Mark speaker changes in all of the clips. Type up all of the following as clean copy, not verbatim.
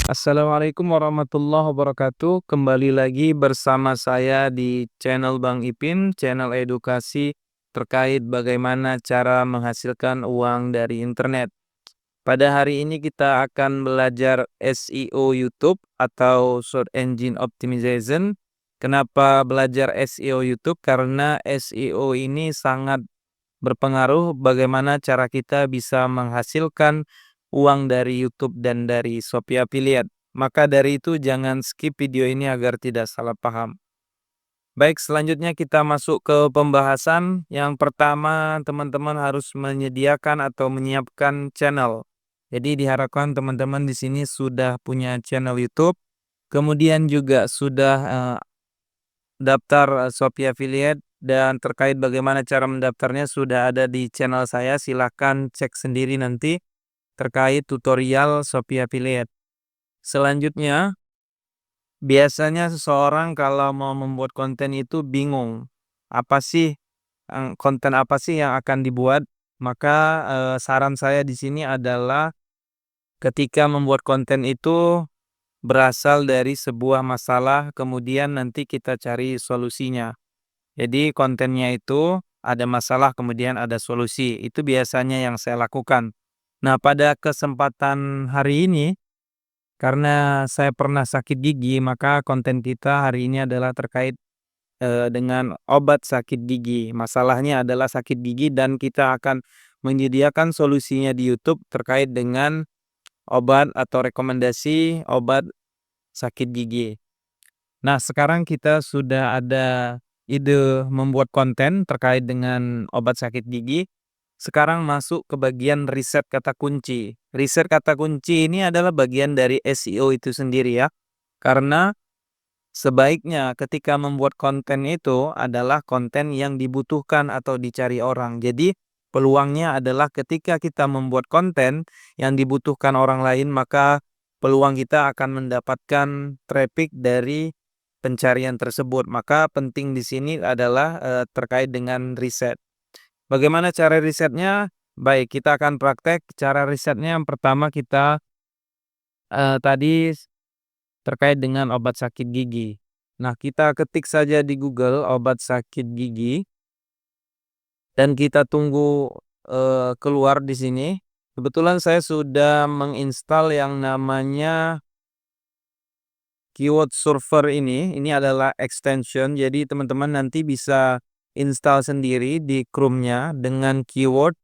Speaker 1: Assalamualaikum warahmatullahi wabarakatuh. Kembali lagi bersama saya di channel Bang Ipin, channel edukasi terkait bagaimana cara menghasilkan uang dari internet. Pada hari ini kita akan belajar SEO YouTube atau Search Engine Optimization. Kenapa belajar SEO YouTube? Karena SEO ini sangat berpengaruh bagaimana cara kita bisa menghasilkan uang dari YouTube dan dari Shopee Affiliate. Maka dari itu jangan skip video ini agar tidak salah paham. Baik, selanjutnya kita masuk ke pembahasan. Yang pertama, teman-teman harus menyediakan atau menyiapkan channel. Jadi diharapkan teman-teman di sini sudah punya channel YouTube, kemudian juga sudah daftar Shopee Affiliate, dan terkait bagaimana cara mendaftarnya sudah ada di channel saya. Silahkan cek sendiri nanti terkait tutorial Shopee Affiliate. Selanjutnya, biasanya seseorang kalau mau membuat konten itu bingung, apa sih konten apa sih yang akan dibuat? Maka saran saya di sini adalah ketika membuat konten itu berasal dari sebuah masalah, kemudian nanti kita cari solusinya. Jadi kontennya itu ada masalah kemudian ada solusi, itu biasanya yang saya lakukan. Nah, pada kesempatan hari ini, karena saya pernah sakit gigi, maka konten kita hari ini adalah terkait dengan obat sakit gigi. Masalahnya adalah sakit gigi dan kita akan menyediakan solusinya di YouTube terkait dengan obat atau rekomendasi obat sakit gigi. Nah, sekarang kita sudah ada ide membuat konten terkait dengan obat sakit gigi. Sekarang masuk ke bagian riset kata kunci. Riset kata kunci ini adalah bagian dari SEO itu sendiri ya. Karena sebaiknya ketika membuat konten itu adalah konten yang dibutuhkan atau dicari orang. Jadi peluangnya adalah ketika kita membuat konten yang dibutuhkan orang lain, maka peluang kita akan mendapatkan traffic dari pencarian tersebut. Maka penting di sini adalah terkait dengan riset. Bagaimana cara risetnya? Baik, kita akan praktek. Cara risetnya yang pertama kita tadi terkait dengan obat sakit gigi. Nah, kita ketik saja di Google obat sakit gigi dan kita tunggu keluar di sini. Kebetulan saya sudah menginstal yang namanya Keyword Surfer ini adalah extension. Jadi teman-teman nanti bisa install sendiri di Chrome-nya dengan Keyword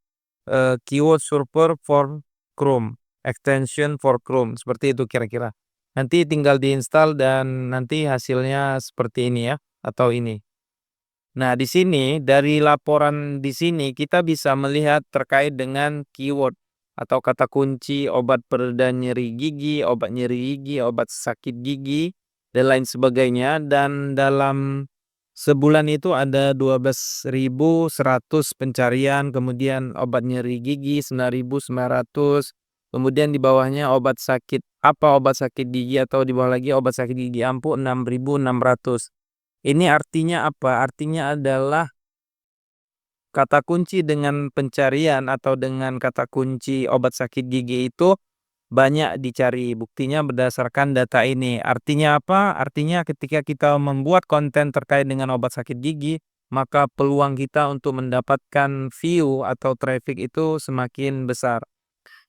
Speaker 1: Surfer for Chrome, extension for Chrome, seperti itu kira-kira. Nanti tinggal diinstal dan nanti hasilnya seperti ini ya, atau ini. Nah, di sini dari laporan di sini kita bisa melihat terkait dengan keyword atau kata kunci obat pereda nyeri gigi, obat nyeri gigi, obat sakit gigi, dan lain sebagainya. Dan dalam sebulan itu ada 12.100 pencarian, kemudian obat nyeri gigi 9.900, kemudian di bawahnya obat sakit gigi, atau di bawah lagi obat sakit gigi ampuh 6.600. Ini artinya apa? Artinya adalah kata kunci dengan pencarian atau dengan kata kunci obat sakit gigi itu banyak dicari. Buktinya berdasarkan data ini. Artinya apa? Artinya ketika kita membuat konten terkait dengan obat sakit gigi, maka peluang kita untuk mendapatkan view atau traffic itu semakin besar.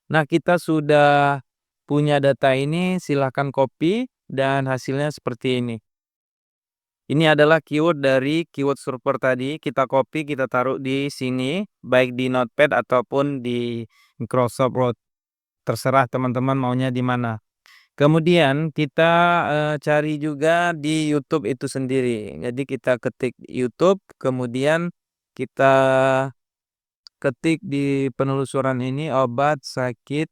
Speaker 1: Nah, kita sudah punya data ini, silahkan copy dan hasilnya seperti ini. Ini adalah keyword dari keyword surfer tadi, kita copy, kita taruh di sini, baik di Notepad ataupun di Microsoft Word. Terserah teman-teman maunya di mana. Kemudian kita cari juga di YouTube itu sendiri. Jadi kita ketik YouTube, kemudian kita ketik di penelusuran ini obat sakit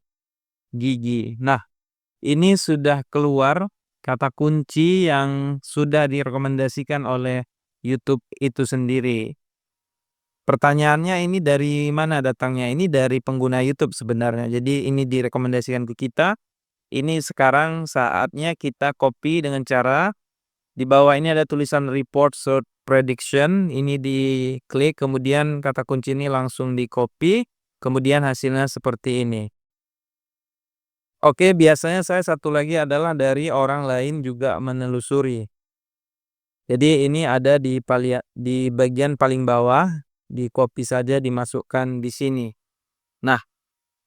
Speaker 1: gigi. Nah, ini sudah keluar kata kunci yang sudah direkomendasikan oleh YouTube itu sendiri. Pertanyaannya, ini dari mana datangnya? Ini dari pengguna YouTube sebenarnya. Jadi ini direkomendasikan ke kita. Ini sekarang saatnya kita copy dengan cara di bawah ini ada tulisan report search prediction. Ini diklik, kemudian kata kunci ini langsung di copy, kemudian hasilnya seperti ini. Oke, biasanya saya satu lagi adalah dari orang lain juga menelusuri. Jadi ini ada di bagian paling bawah, di copy saja dimasukkan di sini. Nah,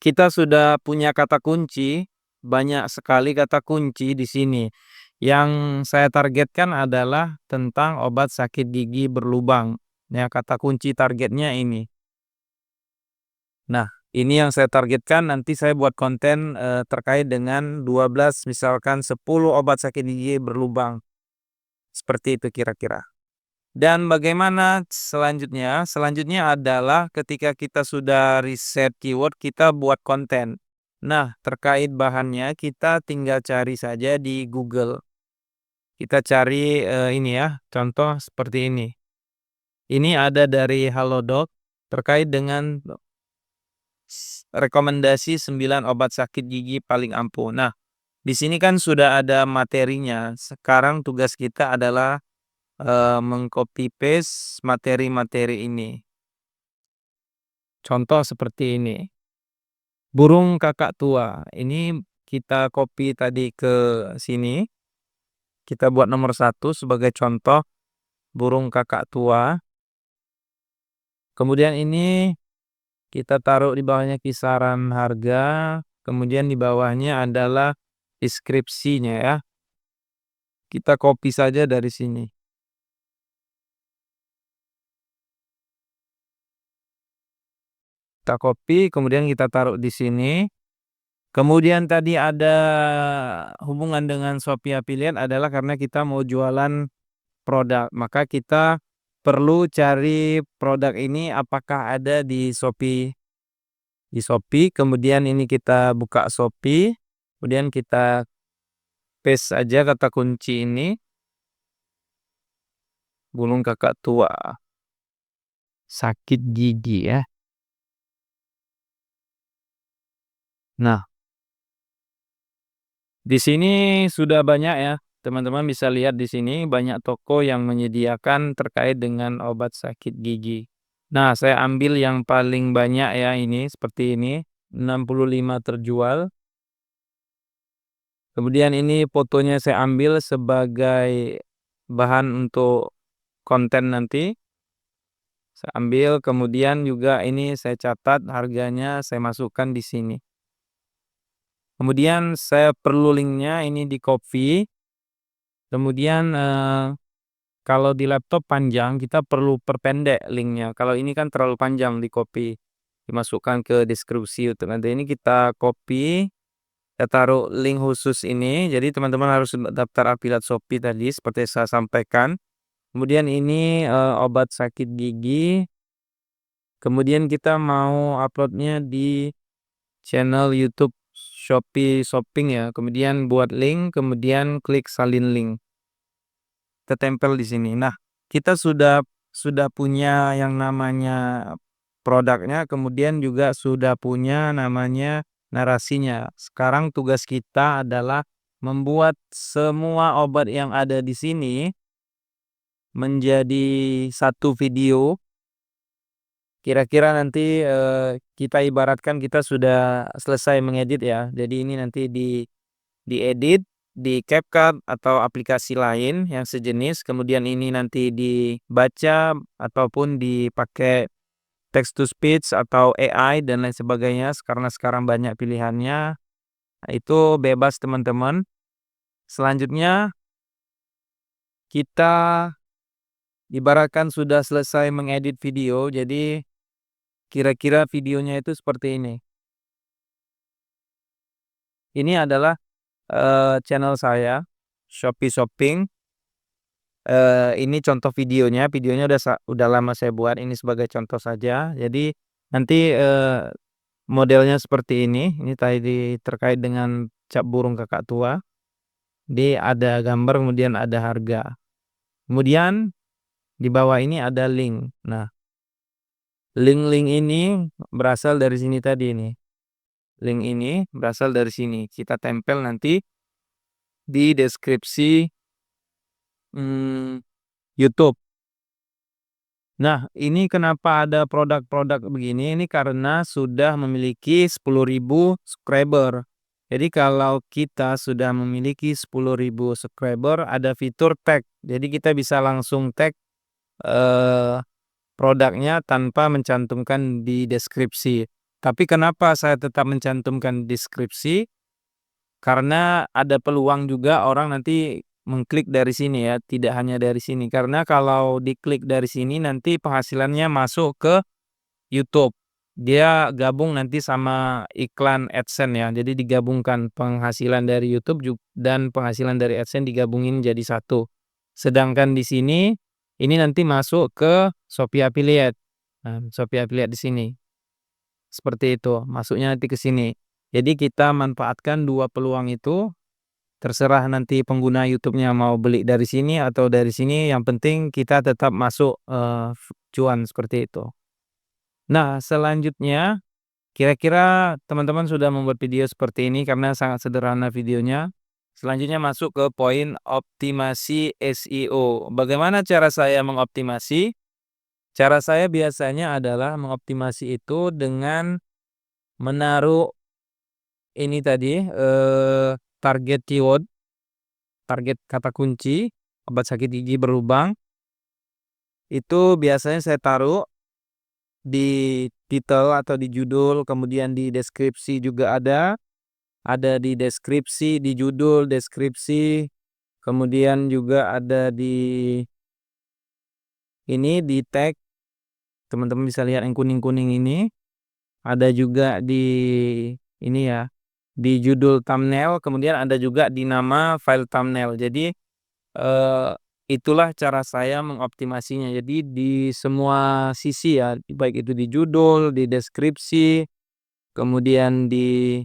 Speaker 1: kita sudah punya kata kunci, banyak sekali kata kunci di sini. Yang saya targetkan adalah tentang obat sakit gigi berlubang. Ya, kata kunci targetnya ini. Nah, ini yang saya targetkan, nanti saya buat konten terkait dengan 12 misalkan 10 obat sakit gigi berlubang. Seperti itu kira-kira. Dan bagaimana selanjutnya? Selanjutnya adalah ketika kita sudah riset keyword, kita buat konten. Nah, terkait bahannya kita tinggal cari saja di Google. Kita cari ini ya, contoh seperti ini. Ini ada dari Halodoc terkait dengan rekomendasi 9 obat sakit gigi paling ampuh. Nah, di sini kan sudah ada materinya. Sekarang tugas kita adalah meng-copy paste materi-materi ini. Contoh seperti ini. Burung kakak tua. Ini kita copy tadi ke sini. Kita buat nomor 1 sebagai contoh burung kakak tua. Kemudian ini kita taruh di bawahnya kisaran harga. Kemudian di bawahnya adalah deskripsinya ya. Kita copy saja dari sini. Kita copy, kemudian kita taruh di sini. Kemudian tadi ada hubungan dengan Shopee Affiliate adalah karena kita mau jualan produk, maka kita perlu cari produk ini apakah ada di Shopee. Di Shopee, kemudian ini kita buka Shopee, kemudian kita paste aja kata kunci ini, burung kakak tua, sakit gigi ya. Nah, di sini sudah banyak ya, teman-teman bisa lihat di sini banyak toko yang menyediakan terkait dengan obat sakit gigi. Nah, saya ambil yang paling banyak ya ini, seperti ini, 65 terjual. Kemudian ini fotonya saya ambil sebagai bahan untuk konten nanti. Saya ambil, kemudian juga ini saya catat harganya, saya masukkan di sini. Kemudian saya perlu linknya ini di-copy. Kemudian kalau di laptop panjang, kita perlu perpendek linknya. Kalau ini kan terlalu panjang di-copy, dimasukkan ke deskripsi YouTube. Nanti ini kita copy, kita taruh link khusus ini. Jadi teman-teman harus daftar affiliate Shopee tadi seperti saya sampaikan. Kemudian ini obat sakit gigi. Kemudian kita mau uploadnya di channel YouTube Shopee Shopping ya. Kemudian buat link, kemudian klik salin link. Kita tempel di sini. Nah, kita sudah punya yang namanya produknya, kemudian juga sudah punya namanya narasinya. Sekarang tugas kita adalah membuat semua obat yang ada di sini menjadi satu video. Kira-kira nanti kita ibaratkan kita sudah selesai mengedit ya. Jadi ini nanti diedit di CapCut atau aplikasi lain yang sejenis, kemudian ini nanti dibaca ataupun dipakai text to speech atau AI dan lain sebagainya, karena sekarang banyak pilihannya. Nah, itu bebas teman-teman. Selanjutnya kita ibaratkan sudah selesai mengedit video, jadi kira-kira videonya itu seperti ini. Ini adalah channel saya, Shopee Shopping. Ini contoh videonya udah lama saya buat, ini sebagai contoh saja. Jadi nanti modelnya seperti ini tadi terkait dengan cap burung kakak tua. Ada gambar, kemudian ada harga. Kemudian di bawah ini ada link. Nah, link-link ini berasal dari sini tadi nih. Link ini berasal dari sini. Kita tempel nanti di deskripsi YouTube. Nah, ini kenapa ada produk-produk begini? Ini karena sudah memiliki 10.000 subscriber. Jadi kalau kita sudah memiliki 10.000 subscriber, ada fitur tag. Jadi kita bisa langsung tag eee, produknya tanpa mencantumkan di deskripsi. Tapi kenapa saya tetap mencantumkan deskripsi? Karena ada peluang juga orang nanti mengklik dari sini ya, tidak hanya dari sini. Karena kalau diklik dari sini nanti penghasilannya masuk ke YouTube. Dia gabung nanti sama iklan AdSense ya. Jadi digabungkan penghasilan dari YouTube dan penghasilan dari AdSense digabungin jadi satu. Sedangkan di sini ini nanti masuk ke Shopee Affiliate. Nah, Shopee Affiliate di sini. Seperti itu, masuknya nanti ke sini. Jadi kita manfaatkan dua peluang itu, terserah nanti pengguna YouTube-nya mau beli dari sini atau dari sini, yang penting kita tetap masuk cuan seperti itu. Nah, selanjutnya kira-kira teman-teman sudah membuat video seperti ini karena sangat sederhana videonya. Selanjutnya masuk ke poin optimasi SEO. Bagaimana cara saya mengoptimasi? Cara saya biasanya adalah mengoptimasi itu dengan menaruh ini tadi, target keyword, target kata kunci, obat sakit gigi berlubang, itu biasanya saya taruh di titel atau di judul, kemudian di deskripsi juga ada di deskripsi, di judul, deskripsi, kemudian juga ada di ini, di tag, teman-teman bisa lihat yang kuning-kuning ini, ada juga di ini ya, di judul thumbnail, kemudian ada juga di nama file thumbnail. Jadi, eee, itulah cara saya mengoptimasinya. Jadi di semua sisi ya, baik itu di judul, di deskripsi, kemudian di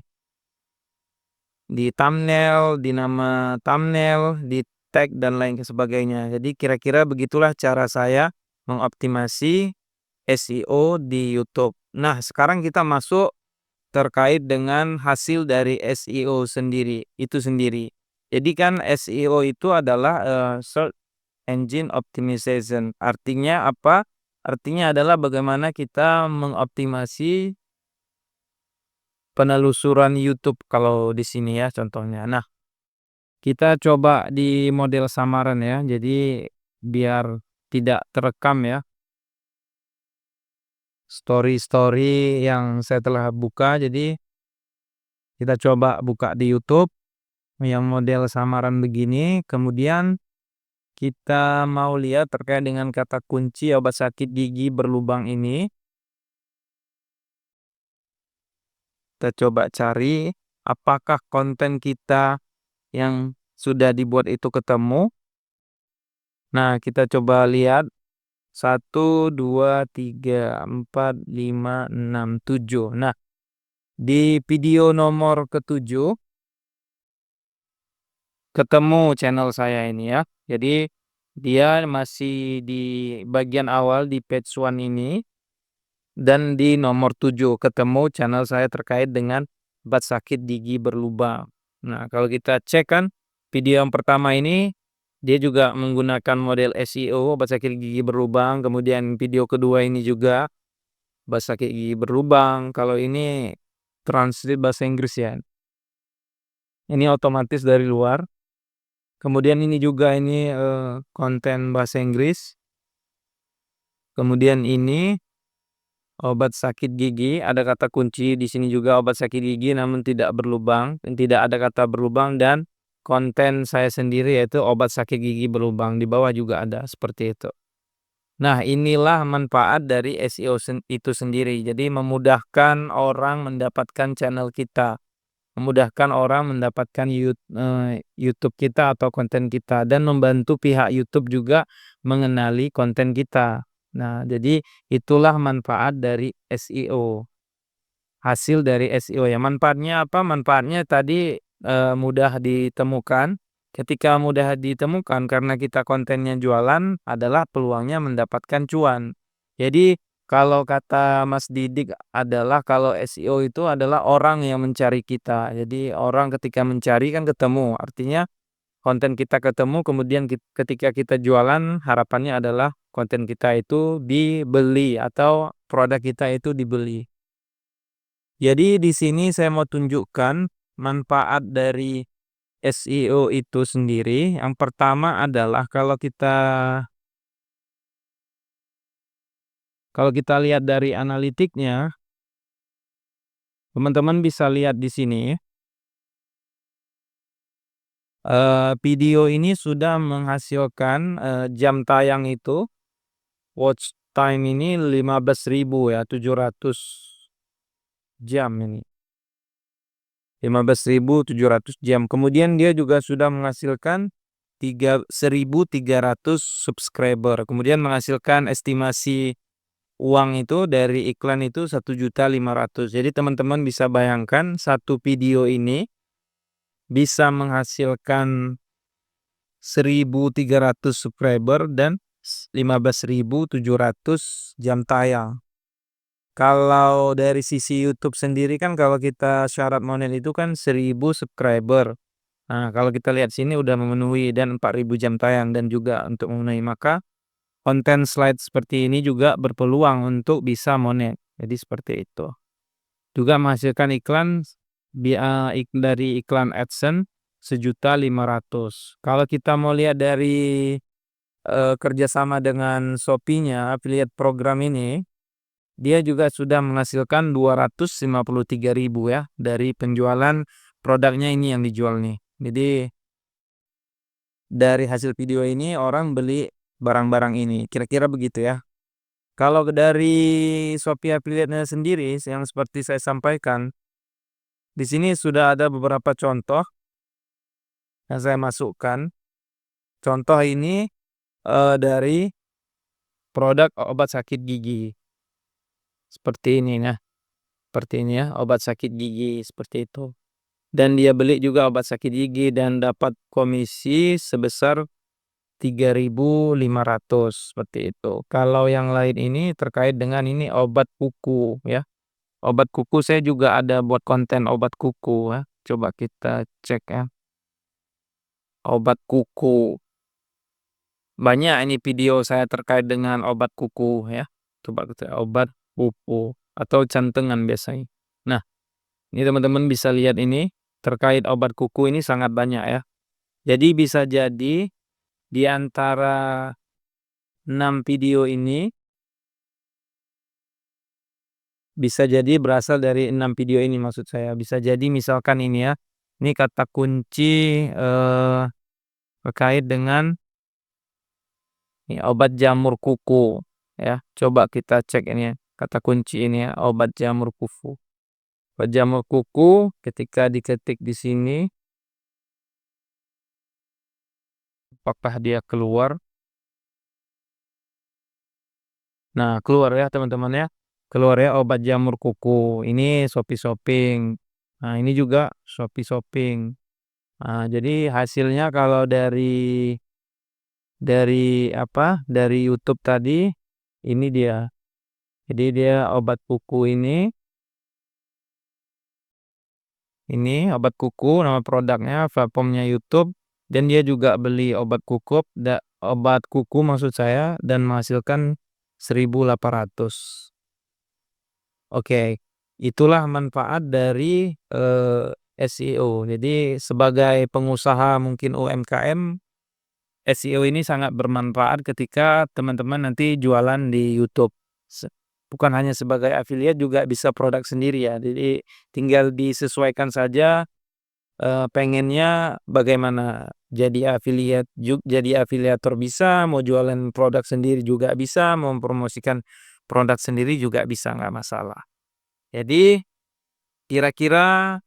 Speaker 1: thumbnail, di nama thumbnail, di tag dan lain sebagainya. Jadi kira-kira begitulah cara saya mengoptimasi SEO di YouTube. Nah, sekarang kita masuk terkait dengan hasil dari SEO itu sendiri. Jadi kan SEO itu adalah, search engine optimization. Artinya apa? Artinya adalah bagaimana kita mengoptimasi penelusuran YouTube kalau di sini ya contohnya. Nah, kita coba di model samaran ya. Jadi biar tidak terekam ya story-story yang saya telah buka. Jadi kita coba buka di YouTube yang model samaran begini, kemudian kita mau lihat terkait dengan kata kunci obat sakit gigi berlubang ini. Kita coba cari apakah konten kita yang sudah dibuat itu ketemu. Nah, kita coba lihat 1, 2, 3, 4, 5, 6, 7. Nah, di video nomor ke-7 ketemu channel saya ini ya. Jadi dia masih di bagian awal di page 1 ini dan di nomor 7 ketemu channel saya terkait dengan obat sakit gigi berlubang. Nah, kalau kita cek kan video yang pertama ini dia juga menggunakan model SEO obat sakit gigi berlubang, kemudian video kedua ini juga obat sakit gigi berlubang. Kalau ini translate bahasa Inggris ya. Ini otomatis dari luar. Kemudian ini juga ini, konten bahasa Inggris. Kemudian ini obat sakit gigi, ada kata kunci di sini juga obat sakit gigi namun tidak berlubang, tidak ada kata berlubang dan konten saya sendiri yaitu obat sakit gigi berlubang, di bawah juga ada, seperti itu. Nah, inilah manfaat dari SEO itu sendiri. Jadi memudahkan orang mendapatkan channel kita. Memudahkan orang mendapatkan YouTube kita atau konten kita dan membantu pihak YouTube juga mengenali konten kita. Nah, jadi itulah manfaat dari SEO. Hasil dari SEO ya. Manfaatnya apa? Manfaatnya tadi, mudah ditemukan. Ketika mudah ditemukan karena kita kontennya jualan adalah peluangnya mendapatkan cuan. Jadi kalau kata Mas Didik adalah kalau SEO itu adalah orang yang mencari kita. Jadi orang ketika mencari kan ketemu. Artinya konten kita ketemu kemudian ketika kita jualan harapannya adalah konten kita itu dibeli atau produk kita itu dibeli. Jadi di sini saya mau tunjukkan manfaat dari SEO itu sendiri, yang pertama adalah kalau kita lihat dari analitiknya, teman-teman bisa lihat di sini, video ini sudah menghasilkan, jam tayang itu, watch time ini 15.000 ya, 700 jam ini. 15.700 jam. Kemudian dia juga sudah menghasilkan 1.300 subscriber. Kemudian menghasilkan estimasi uang itu dari iklan itu 1.500.000. Jadi teman-teman bisa bayangkan satu video ini bisa menghasilkan 1.300 subscriber dan 15.700 jam tayang. Kalau dari sisi YouTube sendiri kan kalau kita syarat monet itu kan 1.000 subscriber. Nah, kalau kita lihat sini udah memenuhi dan 4.000 jam tayang dan juga untuk memenuhi, maka konten slide seperti ini juga berpeluang untuk bisa monet. Jadi seperti itu. Juga menghasilkan iklan dari iklan AdSense 1.500.000. Kalau kita mau lihat dari kerjasama dengan Shopee-nya, affiliate program ini, dia juga sudah menghasilkan 253.000 ya dari penjualan produknya ini yang dijual nih. Jadi dari hasil video ini orang beli barang-barang ini, kira-kira begitu ya. Kalau dari Shopee Affiliate-nya sendiri yang seperti saya sampaikan, di sini sudah ada beberapa contoh yang saya masukkan. Contoh ini dari produk obat sakit gigi. Seperti ini ya. Seperti ini ya, obat sakit gigi seperti itu. Dan dia beli juga obat sakit gigi dan dapat komisi sebesar 3.500 seperti itu. Kalau yang lain ini terkait dengan ini obat kuku ya. Obat kuku saya juga ada buat konten obat kuku ya. Coba kita cek ya. Obat kuku. Banyak ini video saya terkait dengan obat kuku ya. Coba kita obat kuku atau cantengan biasanya. Nah, ini teman-teman bisa lihat ini terkait obat kuku ini sangat banyak ya. Jadi bisa jadi di antara 6 video ini bisa jadi berasal dari 6 video ini maksud saya. Bisa jadi misalkan ini ya. Ini kata kunci terkait dengan obat jamur kuku ya. Coba kita cek ini ya. Kata kunci ini ya, obat jamur kuku. Obat jamur kuku ketika diketik di sini apakah dia keluar? Nah, keluar ya teman-teman ya. Keluar ya obat jamur kuku. Ini Shopee Shopping. Nah, ini juga Shopee Shopping. Nah, jadi hasilnya kalau dari YouTube tadi ini dia. Jadi dia obat kuku ini obat kuku nama produknya, platformnya YouTube dan dia juga beli obat kuku maksud saya dan menghasilkan 1.800. Oke, itulah manfaat dari SEO. Jadi sebagai pengusaha mungkin UMKM, SEO ini sangat bermanfaat ketika teman-teman nanti jualan di YouTube. Bukan hanya sebagai affiliate juga bisa produk sendiri ya. Jadi tinggal disesuaikan saja pengennya bagaimana. Jadi afiliator bisa, mau jualan produk sendiri juga bisa, mau mempromosikan produk sendiri juga bisa, nggak masalah. Jadi kira-kira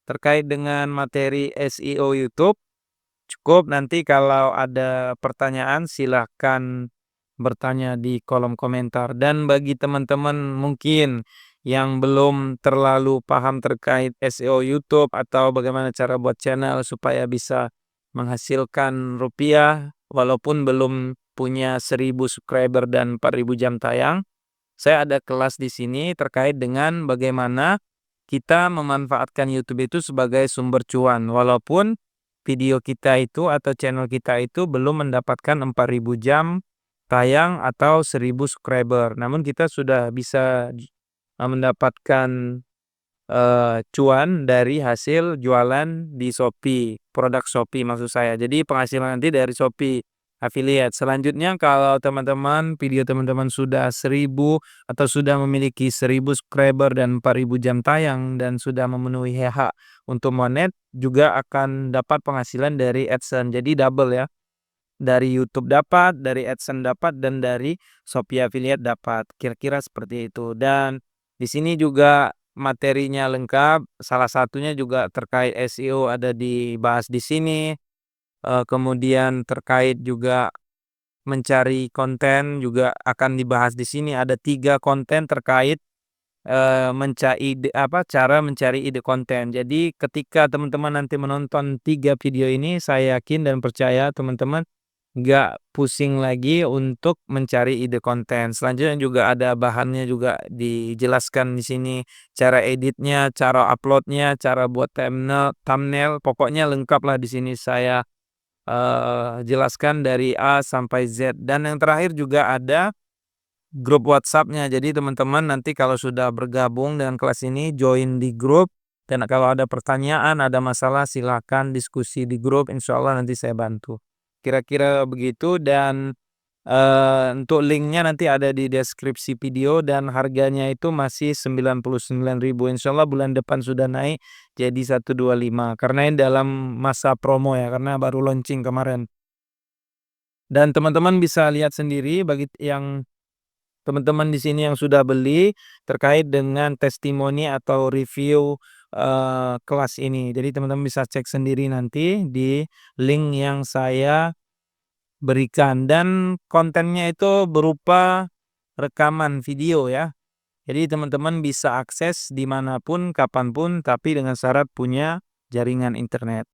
Speaker 1: terkait dengan materi SEO YouTube cukup. Nanti kalau ada pertanyaan silahkan bertanya di kolom komentar. Dan bagi teman-teman mungkin yang belum terlalu paham terkait SEO YouTube atau bagaimana cara buat channel supaya bisa menghasilkan rupiah walaupun belum punya 1.000 subscriber dan 4.000 jam tayang, saya ada kelas di sini terkait dengan bagaimana kita memanfaatkan YouTube itu sebagai sumber cuan walaupun video kita itu atau channel kita itu belum mendapatkan 4.000 jam tayang atau 1.000 subscriber. Namun kita sudah bisa mendapatkan cuan dari hasil jualan di Shopee, produk Shopee maksud saya. Jadi penghasilan nanti dari Shopee affiliate. Selanjutnya kalau teman-teman video teman-teman sudah 1.000 atau sudah memiliki 1.000 subscriber dan 4.000 jam tayang dan sudah memenuhi hak untuk monet, juga akan dapat penghasilan dari AdSense. Jadi double ya. Dari YouTube dapat, dari AdSense dapat, dan dari Shopee Affiliate dapat. Kira-kira seperti itu. Dan di sini juga materinya lengkap. Salah satunya juga terkait SEO ada dibahas di sini. Kemudian terkait juga mencari konten juga akan dibahas di sini. Ada 3 konten terkait cara mencari ide konten. Jadi ketika teman-teman nanti menonton 3 video ini, saya yakin dan percaya teman-teman nggak pusing lagi untuk mencari ide konten. Selanjutnya juga ada bahannya juga dijelaskan di sini, cara editnya, cara uploadnya, cara buat thumbnail, pokoknya lengkap lah di sini saya jelaskan dari A sampai Z. Dan yang terakhir juga ada grup WhatsApp-nya. Jadi teman-teman nanti kalau sudah bergabung dengan kelas ini, join di grup, dan kalau ada pertanyaan, ada masalah, silakan diskusi di grup, insya Allah nanti saya bantu. Kira-kira begitu. Dan untuk linknya nanti ada di deskripsi video, dan harganya itu masih 99.000. Insya Allah bulan depan sudah naik jadi 125, karena ini dalam masa promo ya, karena baru launching kemarin. Dan teman-teman bisa lihat sendiri bagi yang teman-teman di sini yang sudah beli terkait dengan testimoni atau review kelas ini. Jadi teman-teman bisa cek sendiri nanti di link yang saya berikan, dan kontennya itu berupa rekaman video ya. Jadi teman-teman bisa akses dimanapun, kapanpun, tapi dengan syarat punya jaringan internet.